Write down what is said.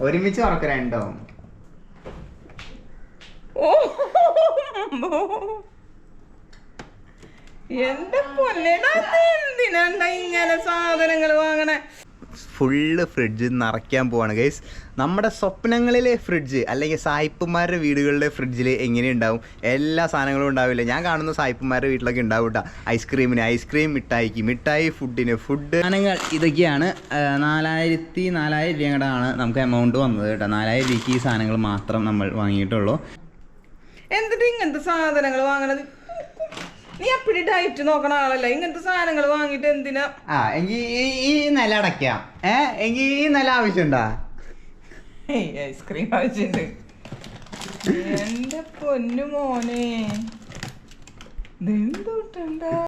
ഒരുമിച്ച് ഉറക്ക രണ്ടോ എന്റെ പൊന്നേടാ എന്തിനാണ്ട ഇങ്ങനെ സാധനങ്ങൾ വാങ്ങണേ. ഫുള്ള് ഫ്രിഡ്ജ് നിറയ്ക്കാൻ പോവാണ് ഗൈസ്. നമ്മുടെ സ്വപ്നങ്ങളിലെ ഫ്രിഡ്ജ് അല്ലെങ്കിൽ സായിപ്പന്മാരുടെ വീടുകളിലെ ഫ്രിഡ്ജിൽ എങ്ങനെയുണ്ടാവും? എല്ലാ സാധനങ്ങളും ഉണ്ടാവില്ല. ഞാൻ കാണുന്ന സായിപ്പന്മാരുടെ വീട്ടിലൊക്കെ ഉണ്ടാവും കേട്ടോ. ഐസ്ക്രീമിന് ഐസ്ക്രീം, മിഠായിക്ക് മിഠായി, ഫുഡിന് ഫുഡ്. സാധനങ്ങൾ ഇതൊക്കെയാണ്. 4000 രൂപയാണ് നമുക്ക് എമൗണ്ട് വന്നത് കേട്ടോ. 4000 രൂപയ്ക്ക് ഈ സാധനങ്ങൾ മാത്രം നമ്മൾ വാങ്ങിയിട്ടുള്ളൂ. എന്നിട്ട് ഇങ്ങനത്തെ സാധനങ്ങൾ വാങ്ങണത്? നീ അപ്പടി ഡയറ്റ് നോക്കണ ആളല്ല. ഇങ്ങനത്തെ സാധനങ്ങൾ വാങ്ങിട്ട് എന്തിനാ? എങ്കിൽ ഈ നില അടയ്ക്കാം. എങ്കിൽ ഈ നില ആവശ്യമുണ്ടാ? ഐസ്ക്രീം ആവശ്യമുണ്ട്. എന്റെ പൊന്നു മോനെ, ഇതെന്തോട്ടുണ്ടാ?